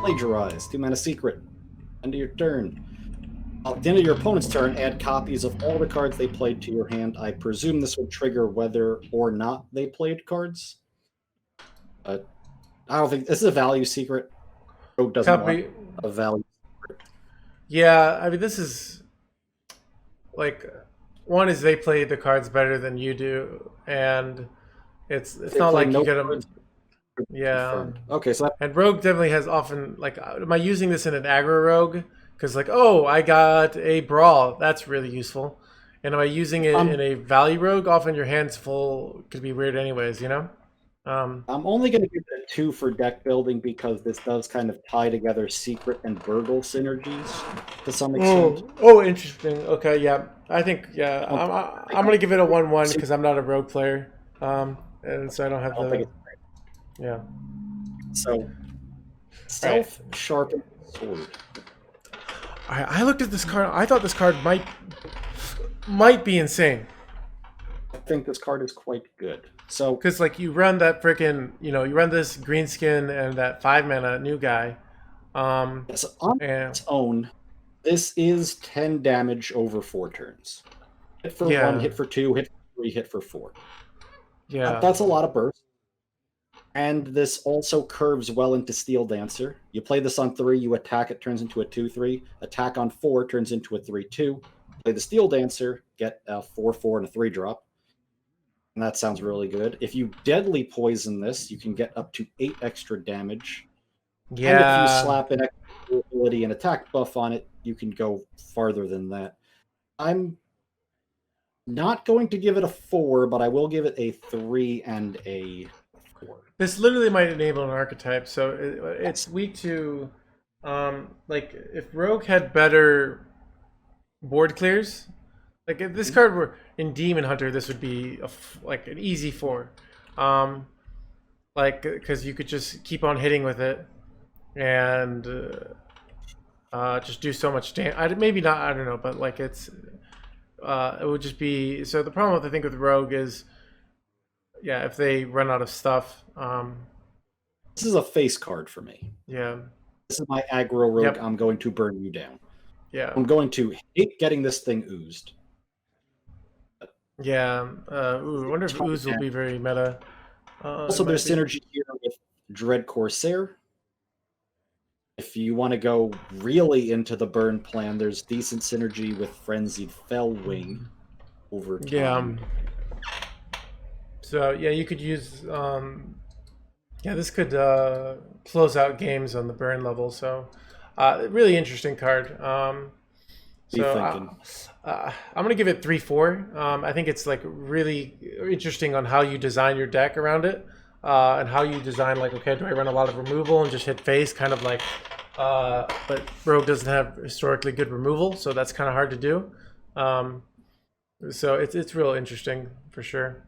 Plagiarize, 2-mana secret. End of your turn. At the end of your opponent's turn, add copies of all the cards they played to your hand. I presume this would trigger whether or not they played cards. But I don't think this is a value secret. Rogue doesn't want a value secret. Yeah, I mean, this is like, one is they play the cards better than you do, and it's not like you get them. Yeah. Confirmed. Okay, so and Rogue definitely has often, like, am I using this in an aggro Rogue? Because, like, oh, I got a Brawl. That's really useful. And am I using it in a value Rogue? Often your hand's full could be weird anyways, you know? I'm only going to give it a 2 for deck building because this does kind of tie together secret and burgle synergies to some extent. Oh, interesting. Okay, yeah. I think, yeah. I'm going to give it a 1-1 because I'm not a Rogue player. And so I don't have the... Yeah. So, self-sharpened sword. I looked at this card. I thought this card might be insane. I think this card is quite good. So, because like you run that freaking, you run this green skin and that 5-mana new guy. On its own, this is 10 damage over 4 turns. Hit for 1, hit for 2, hit for 3, hit for 4. Yeah, that's a lot of burst. And this also curves well into Steel Dancer. You play this on 3, you attack, it turns into a 2/3. Attack on 4 turns into a 3/2. Play the Steel Dancer, get a 4/4 and a 3-drop. And that sounds really good. If you deadly poison this, you can get up to 8 extra damage. Yeah. And if you slap an extra ability and attack buff on it, you can go farther than that. I'm not going to give it a 4, but I will give it a 3 and a 4. This literally might enable an archetype, so it's weak to, like, if Rogue had better board clears, like if this card were in Demon Hunter, this would be like an easy 4, like because you could just keep on hitting with it and just do so much damage. Maybe not, I don't know, but like it would just be. So the problem with, I think, with Rogue is, yeah, if they run out of stuff. This is a face card for me. Yeah. This is my aggro Rogue. Yep. I'm going to burn you down. Yeah. I'm going to hate getting this thing oozed. Yeah. I wonder if ooze will be very meta. Also, there's synergy here with Dread Corsair. If you want to go really into the burn plan, there's decent synergy with Frenzied Fellwing over time. Yeah. So yeah, you could use this could close out games on the burn level. So really interesting card. I'm gonna give it 3/4. I think it's like really interesting on how you design your deck around it, and how you design, like, okay, do I run a lot of removal and just hit face, kind of like, but Rogue doesn't have historically good removal, so that's kind of hard to do. So it's real interesting for sure.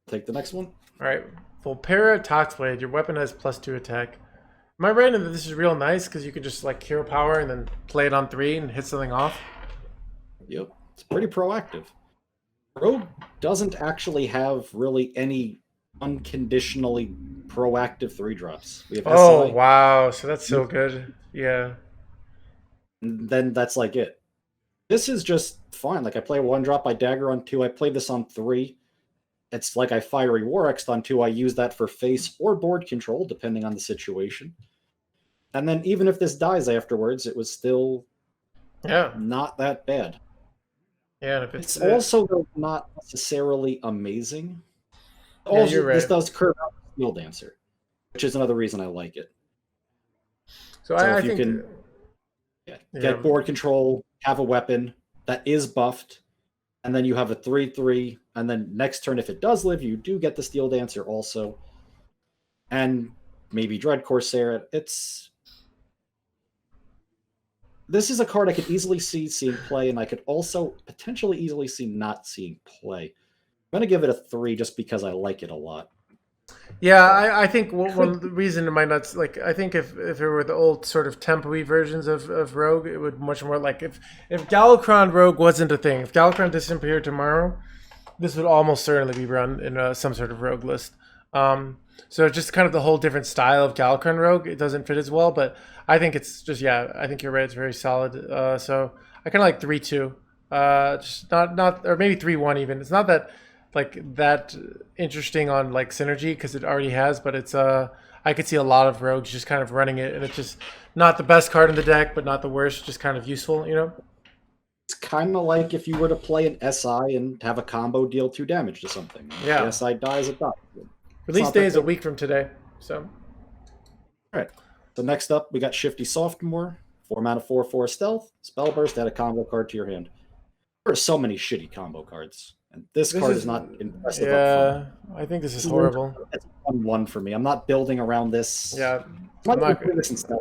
Take the next one. All right. Volpera Toxblade. Your weapon has +2 attack. Am I right in that this is real nice because you could just like hero power and then play it on 3 and hit something off? Yep. It's pretty proactive. Rogue doesn't actually have really any unconditionally proactive 3-drops. We have SLA. Wow. So that's so good. Yeah. And then that's like it. This is just fine. Like, I play a 1-drop, I dagger on 2, I play this on 3. It's like I Fiery War X on 2. I use that for face or board control, depending on the situation. And then even if this dies afterwards, it was still not that bad. Yeah, and if it's also not necessarily amazing. Yeah, also, you're right. This does curve out the Steel Dancer, which is another reason I like it. So if you can get board control, have a weapon that is buffed, and then you have a 3/3, and then next turn, if it does live, you do get the Steel Dancer also. And maybe Dread Corsair. This is a card I could easily see seeing play, and I could also potentially easily see not seeing play. I'm going to give it a 3 just because I like it a lot. Yeah, I think one reason it might not, like, I think if it were the old sort of tempo-y versions of Rogue, it would much more, like, if Galakrond Rogue wasn't a thing, if Galakrond disappeared tomorrow, this would almost certainly be run in some sort of Rogue list. So just kind of the whole different style of Galakrond Rogue, it doesn't fit as well, but I think it's just, yeah, I think you're right. It's very solid. So I kind of like 3-2. Just not or maybe 3-1 even. It's not that like that interesting on like synergy because it already has, but it's I could see a lot of rogues just kind of running it, and it's just not the best card in the deck, but not the worst. Just kind of useful, you know. It's kind of like if you were to play an SI and have a combo deal 2 damage to something. Yeah. The SI dies, it dies. Release day is a week from today, so. All right. So next up, we got Shifty Sophomore, 4 mana, 4/4 stealth, spell burst, add a combo card to your hand. There are so many shitty combo cards, and this card is not impressive. Yeah, I think this is horrible. It's 1/1 for me. I'm not building around this. Yeah, I'm not doing this instead.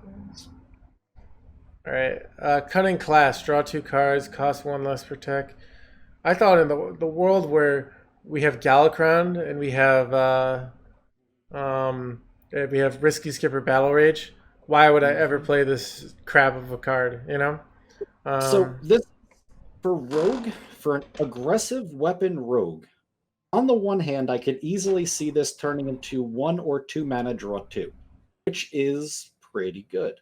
All right, Cunning Class, draw 2 cards, cost 1 less per tech. I thought in the world where we have Galakrond and we have Risky Skipper Battle Rage, why would I ever play this crap of a card? You know. So this for rogue, for an aggressive weapon rogue. On the one hand, I could easily see this turning into 1 or 2 mana, draw 2, which is pretty good.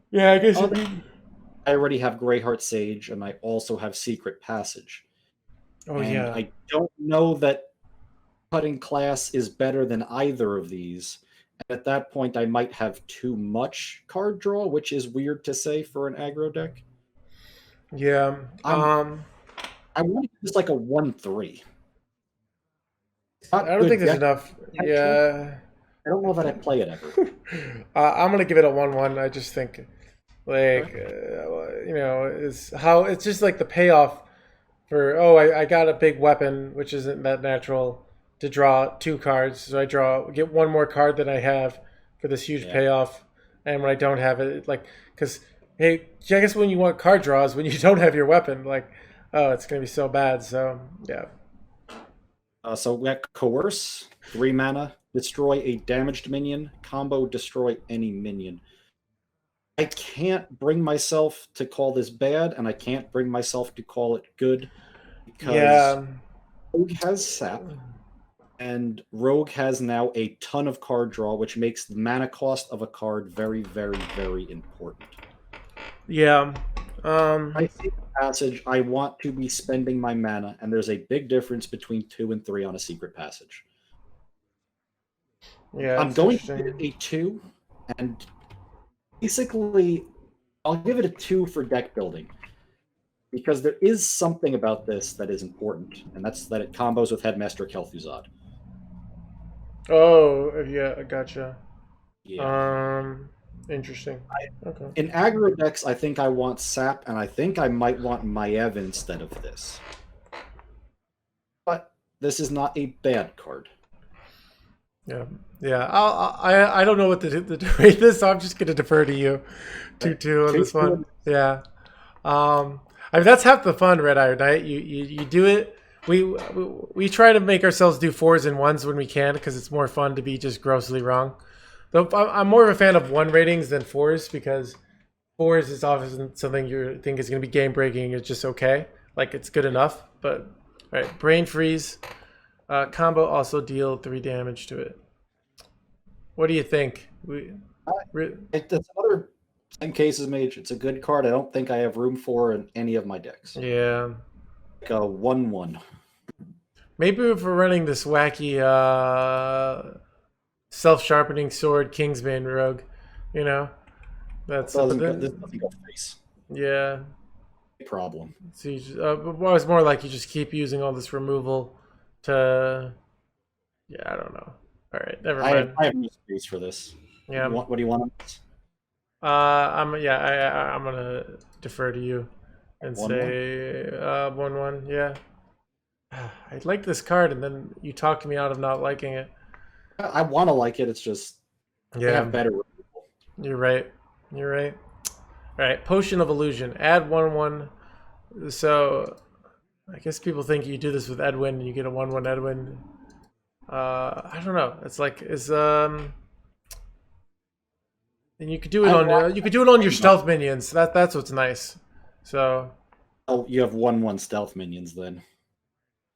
Yeah, I guess. I already have Greyheart Sage, and I also have Secret Passage. Oh and yeah. I don't know that Cutting Class is better than either of these. And at that point, I might have too much card draw, which is weird to say for an aggro deck. Yeah. I want to just like a 1/3. I don't think there's enough. Yeah. I don't know that I play it ever. I'm gonna give it a 1/1. I just think, like, you know, it's just like the payoff for I got a big weapon which isn't that natural to draw 2 cards, so I get 1 more card than I have for this huge payoff, and when I don't have it, like, because hey, I guess when you want card draws when you don't have your weapon, like, oh, it's gonna be so bad. So yeah. So we got Coerce, 3 mana, destroy a damaged minion, combo destroy any minion. I can't bring myself to call this bad, and I can't bring myself to call it good, because Rogue has Sap, and Rogue has now a ton of card draw, which makes the mana cost of a card very, very, very important. Yeah. I see the passage. I want to be spending my mana, and there's a big difference between 2 and 3 on a Secret Passage. Yeah, I'm going to give it a 2, and basically, I'll give it a 2 for deck building, because there is something about this that is important, and that's that it combos with Headmaster Kel'Thuzad. Oh, yeah, I gotcha. Yeah. Interesting. Okay. In aggro decks, I think I want Sap, and I think I might want Maiev instead of this. But this is not a bad card. Yeah, yeah. I don't know what to rate this, so I'm just gonna defer to you. 2-2 on this one. Yeah. I mean, that's half the fun, Red Iron Knight. You do it. We try to make ourselves do 4s and 1s when we can, because it's more fun to be just grossly wrong. Though I'm more of a fan of 1 ratings than 4s, because 4s is often something you think is going to be game breaking. It's just okay, like it's good enough. But all right, Brain Freeze combo, also deal 3 damage to it. What do you think? It's another same case as Mage. It's a good card. I don't think I have room for in any of my decks. Yeah, like a 1/1. Maybe if we're running this wacky self-sharpening sword Kingsbane rogue, you know, that's doesn't go face. Yeah, problem. So you just, it's more like you just keep using all this removal to. Yeah, I don't know. All right, never mind. I have no space for this. Yeah. What do you want on this? I'm gonna defer to you and say 1/1. Yeah. I like this card, and then you talked me out of not liking it. I want to like it. It's just I have better removal. You're right. You're right. All right, Potion of Illusion. Add 1/1. So I guess people think you do this with Edwin, and you get a 1/1 Edwin. I don't know. It's like and you could do it on your stealth minions. That's what's nice. So. Oh, you have 1/1 stealth minions then.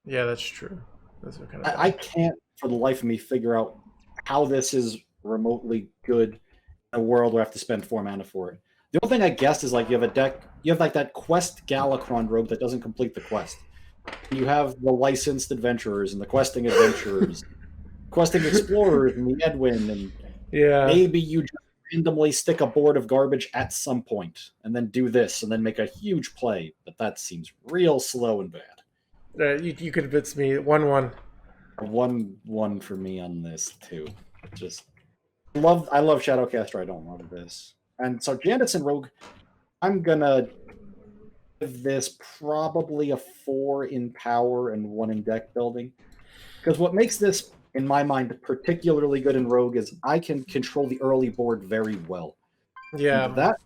Yeah, that's true. That's what kind of. I can't for the life of me figure out how this is remotely good in a world where I have to spend 4 mana for it. The only thing I guess is like you have a deck, you have like that quest Galakron rogue that doesn't complete the quest. You have the licensed adventurers and the questing adventurers, questing explorers and the Edwin, and maybe you just randomly stick a board of garbage at some point and then do this and then make a huge play, but that seems real slow and bad. You convinced me. 1-1. 1-1 for me on this too. Just I love Shadowcaster. I don't love this. And so Janetson Rogue, I'm gonna give this probably a 4 in power and 1 in deck building. Because what makes this, in my mind, particularly good in Rogue is I can control the early board very well. Yeah. And that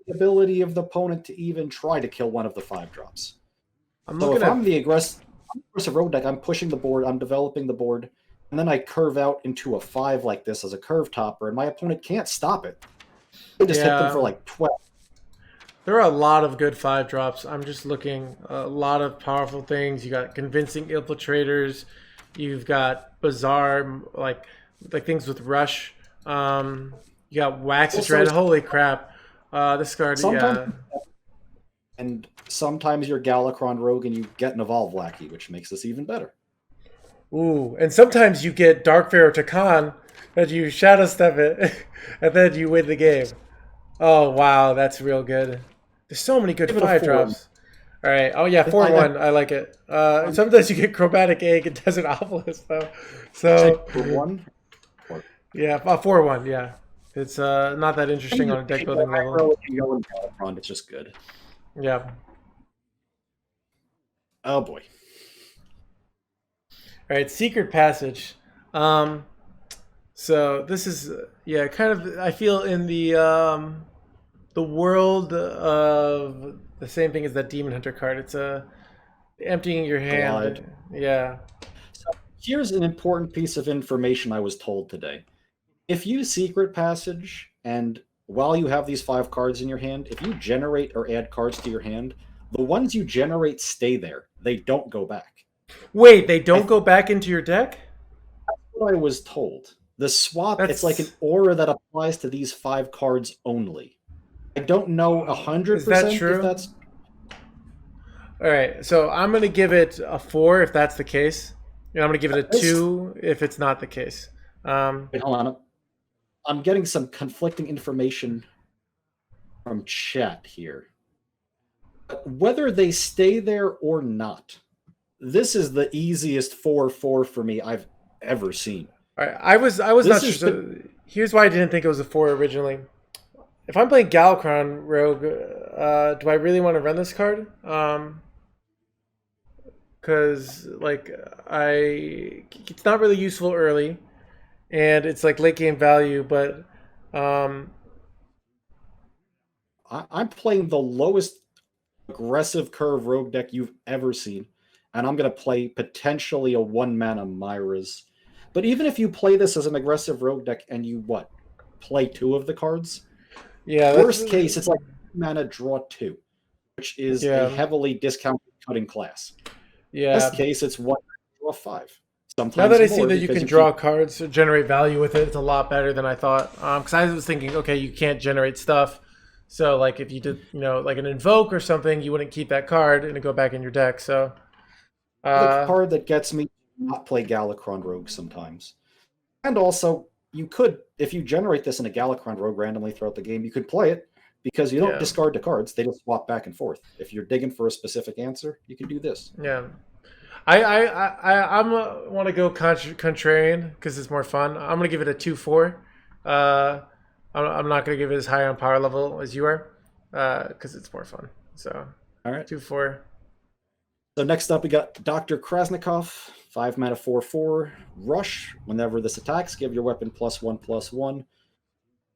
the ability of the opponent to even try to kill one of the 5-drops. So if I'm the aggressive Rogue deck, I'm pushing the board, I'm developing the board, and then I curve out into a 5 like this as a curve topper, and my opponent can't stop it. I just hit them for like 12. There are a lot of good 5-drops. I'm just looking, a lot of powerful things. You got Convincing Infiltrators. You've got Bizarre, like things with Rush. You got Wax is Red. Holy crap. This card, And sometimes you're Galakron Rogue and you get an Evolve Lackey, which makes this even better. Ooh, and sometimes you get Dark Pharaoh Takan that you Shadow Step it, and then you win the game. Oh, wow, that's real good. There's so many good 5-drops. All right. Oh, yeah, 4-1. I like it. Sometimes you get Chromatic Egg and Desert Obelisk, though. So, 4-1? Yeah, 4-1, yeah. It's not that interesting on a deck building level. It's just good. Yeah. Oh, boy. All right, Secret Passage. So this is, kind of, I feel in the world of the same thing as that Demon Hunter card. It's emptying your hand. Yeah. So here's an important piece of information I was told today. If you Secret Passage, and while you have these 5 cards in your hand, if you generate or add cards to your hand, the ones you generate stay there. They don't go back. Wait, they don't go back into your deck? That's what I was told. The swap, it's like an aura that applies to these 5 cards only. I don't know 100% Is that true? If that's... All right, so I'm going to give it a 4 if that's the case. And I'm going to give it a 2 if it's not the case. Wait, hold on. I'm getting some conflicting information from chat here. Whether they stay there or not, this is the easiest 4-4 for me I've ever seen. All right, I was not sure. So here's why I didn't think it was a 4 originally. If I'm playing Galakron Rogue, do I really want to run this card? Because it's not really useful early, and it's like late game value. But I'm playing the lowest aggressive curve Rogue deck you've ever seen, and I'm going to play potentially a 1-mana Myra's. But even if you play this as an aggressive Rogue deck and you play 2 of the cards, worst case it's like mana draw 2, which is a heavily discounted cutting class. Best case it's 1 draw 5. Sometimes now that I see that you can draw cards or generate value with it, it's a lot better than I thought. Because I was thinking, okay, you can't generate stuff. So like if you did, like an Invoke or something, you wouldn't keep that card and it'd go back in your deck. So the card that gets me to not play Galakron Rogue sometimes. And also, you could, if you generate this in a Galakron Rogue randomly throughout the game, you could play it because you don't discard the cards. They just swap back and forth. If you're digging for a specific answer, you can do this. Yeah. I want to go contrarian because it's more fun. I'm going to give it a 2-4. I'm not going to give it as high on power level as you are because it's more fun. So, all right, 2-4. So next up, we got Dr. Krasnikov, 5 mana 4/4 rush. Whenever this attacks, give your weapon +1/+1.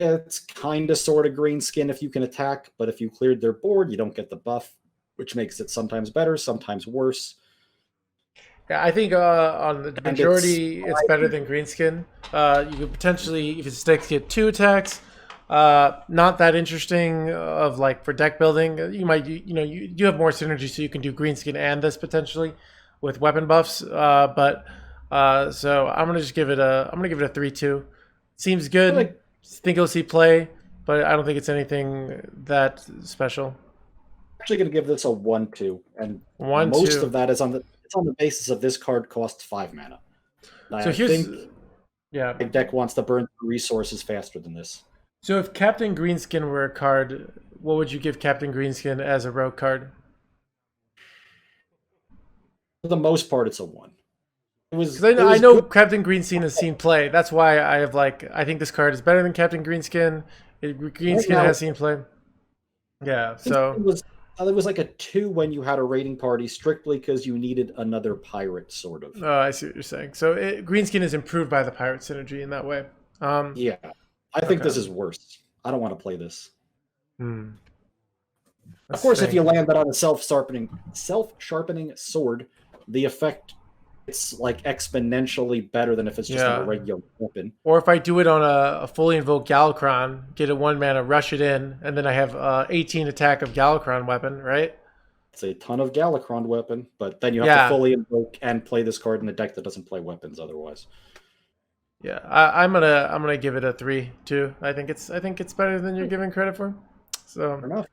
It's kind of sort of green skin if you can attack, but if you cleared their board, you don't get the buff, which makes it sometimes better, sometimes worse. Yeah, I think on the majority, it's better than greenskin. You could potentially, if it sticks, get 2 attacks. Not that interesting for deck building. You might, you do have more synergy, so you can do greenskin and this potentially with weapon buffs. But So I'm gonna just give it a 3-2. Seems good. Like, Think you'll see play, but I don't think it's anything that special. actually going to give this a 1-2, and One, most two. of that is on the basis of this card costs 5 mana. So I here's think yeah. my deck wants to burn through resources faster than this. So if Captain Greenskin were a card, what would you give Captain Greenskin as a rogue card? For the most part, it's a 1. Because It I was know good. Captain Greenskin has seen play. That's why I think this card is better than Captain Greenskin. Right Greenskin now, has seen play. Yeah. it So was like a 2 when you had a raiding party, strictly because you needed another pirate, sort of. I see what you're saying. So Greenskin is improved by the pirate synergy in that way. Yeah, I think Okay. this is worse. I don't want to play this. Hmm. Of That's course, if you strange. land that on a self-sharpening sword, the effect it's like exponentially better than if it's just on a Yeah. regular weapon. Or if I do it on a fully invoked Galakron, get a 1 mana, rush it in, and then I have 18 attack of Galakron weapon, right? It's a ton of Galakron weapon, but then you have to Yeah. fully invoke and play this card in a deck that doesn't play weapons otherwise. Yeah. I'm gonna give it a 3-2. I think it's better than you're giving credit for. So Fair enough.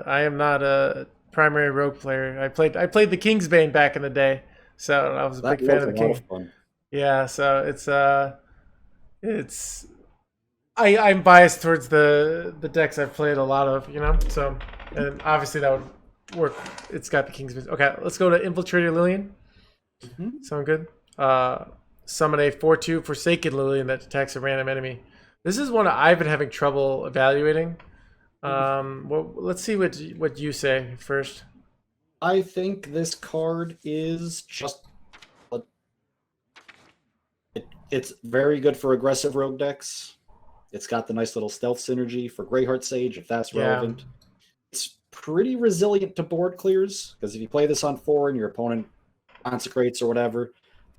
I am not a primary rogue player. I played the Kingsbane back in the day, so I was a That big fan was of a the lot King. of fun. Yeah, so it's I'm biased towards the decks I've played a lot of, you know. So and obviously that would work. It's got the Kingsbane. Okay, let's go to Infiltrator Lillian. Mhm. Sound good? Summon a 4/2 Forsaken Lillian that detects a random enemy. This is one I've been having trouble evaluating. Well, let's see what you say first. I think this card is just it's very good for aggressive rogue decks. It's got the nice little stealth synergy for Greyheart Sage, if that's Yeah, relevant. It's pretty resilient to board clears, because if you play this on 4 and your opponent consecrates or whatever,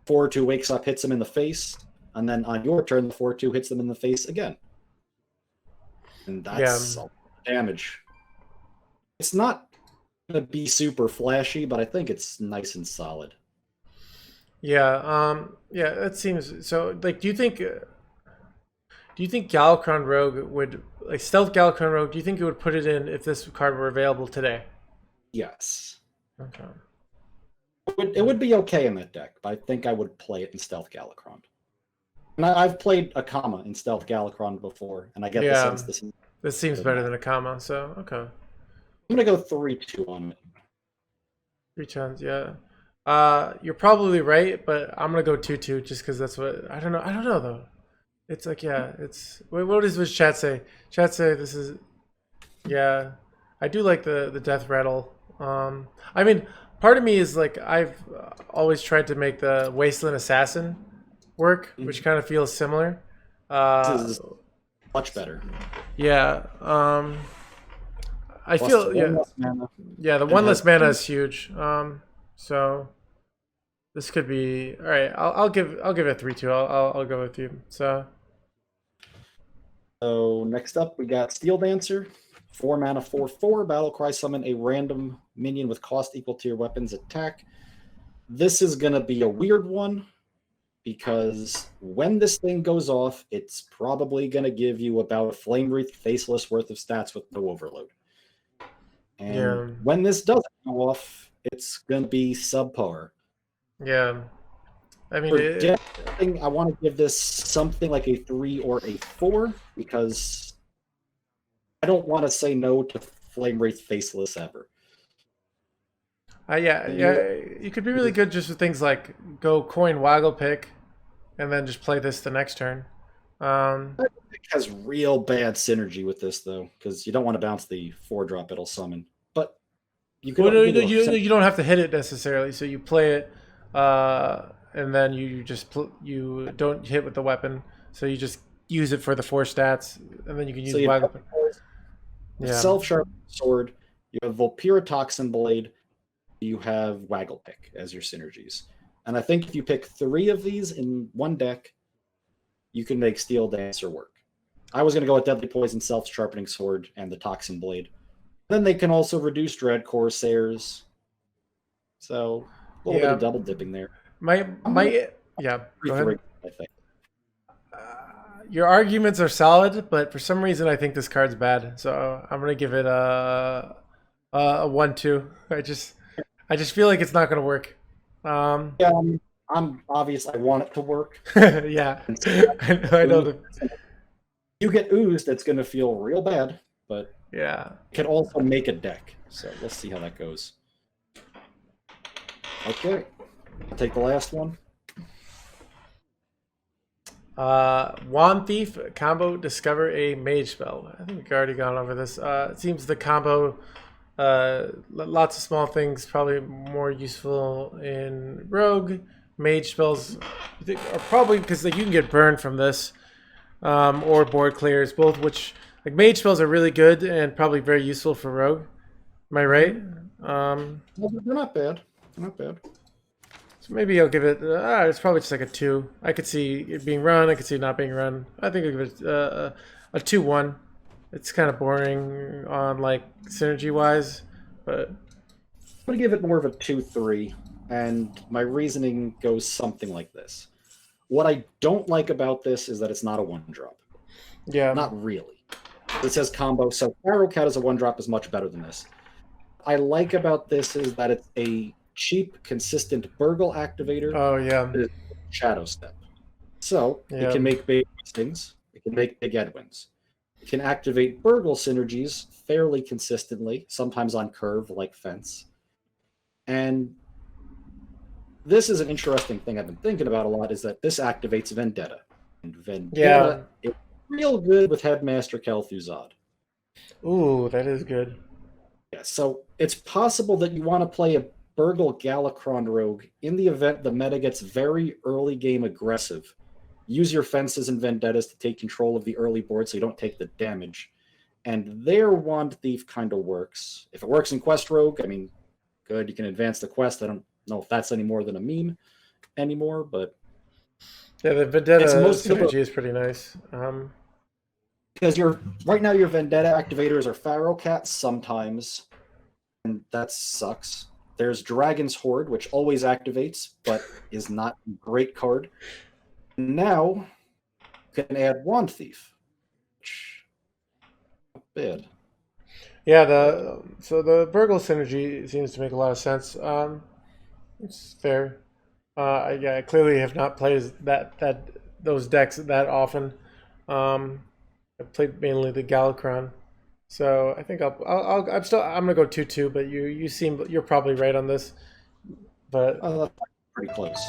4/2 wakes up, hits them in the face, and then on your turn, the 4/2 hits them in the face again. And yeah, that's a lot of damage. It's not going to be super flashy, but I think it's nice and solid. yeah. Yeah. That seems so. Like, do you think Galakron Rogue would like Stealth Galakron Rogue? Do you think it would put it in if this card were available today? Yes. Okay. It would be okay in that deck, but I think I would play it in Stealth Galakron. And I've played a comma in Stealth Galakron before, and I get the Yeah, sense this is this seems good better enough. than a comma. So okay, I'm going to go 3-2 on it. 3 times. Yeah. You're probably right, but I'm gonna go 2-2 just because that's what I don't know. I don't know though. It's like yeah, it's what does chat say? Chat say this is yeah. I do like the death rattle. I mean, part of me is like I've always tried to make the Wasteland Assassin work, which kind of feels similar. This Uh, is much better. yeah. I Plus feel one yeah less mana yeah the and one has less mana is huge. So this could be all right. I'll give it a 3-2. I'll go with you. So So next up, we got Steel Dancer. 4 mana, 4/4. Battlecry summon a random minion with cost equal to your weapon's attack. This is going to be a weird one because when this thing goes off, it's probably going to give you about a Flame Wreath Faceless worth of stats with no overload. And yeah when this doesn't go off, it's going to be subpar. yeah. I mean For deck building, I want to give this something like a 3 or a 4 because I don't want to say no to Flame Wraith Faceless ever. yeah. You could be really good just with things like go coin waggle pick, and then just play this the next turn. Um, It has real bad synergy with this though, because you don't want to bounce the 4-drop it'll summon. But you could well, no, you do a you don't have to hit it necessarily. So you play it, and then you just you don't hit with the weapon. So you just use it for the 4 stats, and then you can so use you've waggle got pick. the Yeah, self-sharp sword, you have Volpira Toxin Blade, you have Waggle Pick as your synergies. And I think if you pick 3 of these in one deck, you can make Steel Dancer work. I was going to go with Deadly Poison, Self-Sharpening Sword, and the Toxin Blade. Then they can also reduce Dread Corsairs. So a little bit yeah. of double dipping there. My I'm gonna, my Yeah, go 3-3, ahead. I think. Your arguments are solid, but for some reason I think this card's bad. So I'm gonna give it a 1-2. I just feel like it's not gonna work. Yeah, I'm obvious. I want it to work. Yeah, And so I know the you get oozed, it's going to feel real bad, but yeah. it can also make a deck. So let's see how that goes. Okay, I'll take the last one. Wand Thief combo, discover a mage spell. I think we've already gone over this. It seems the combo, lots of small things, probably more useful in rogue. Mage spells are probably because like, you can get burned from this, or board clears, both which like mage spells are really good and probably very useful for rogue. Am I right? Well, they're not bad. They're not bad. So maybe I'll give it. It's probably just like a 2. I could see it being run. I could see it not being run. I think I'll give it a 2-1. It's kind of boring on like synergy wise, but I'm going to give it more of a 2-3, and my reasoning goes something like this. What I don't like about this is that it's not a 1-drop. yeah, Not really. It says combo, so Arrowcat as a 1-drop is much better than this. I like about this is that it's a cheap, consistent Burgle activator. oh yeah, That is Shadow Step. So yeah. it can make big stings. It can make big Edwins. It can activate Burgle synergies fairly consistently, sometimes on curve like Fence. And this is an interesting thing I've been thinking about a lot, is that this activates Vendetta. And Vendetta is real good with Headmaster Kel'Thuzad. Ooh, that is good. Yeah, so it's possible that you want to play a Burgle Galakron rogue in the event the meta gets very early game aggressive. Use your fences and vendettas to take control of the early board so you don't take the damage. And their Wand Thief kind of works. If it works in Quest Rogue, I mean, good, you can advance the quest. I don't know if that's any more than a meme anymore, but Yeah, the Vendetta it's mostly synergy is pretty nice. because right now your Vendetta activators are Pharaoh Cats sometimes, and that sucks. There's Dragon's Horde, which always activates, but is not a great card. Now you can add Wand Thief, which not bad. Yeah, so the Burgle synergy seems to make a lot of sense. It's fair. Yeah, I clearly have not played those decks that often. I've played mainly the Galakron, so I think I'm gonna go 2-2. But you're probably right on this. But That's pretty close.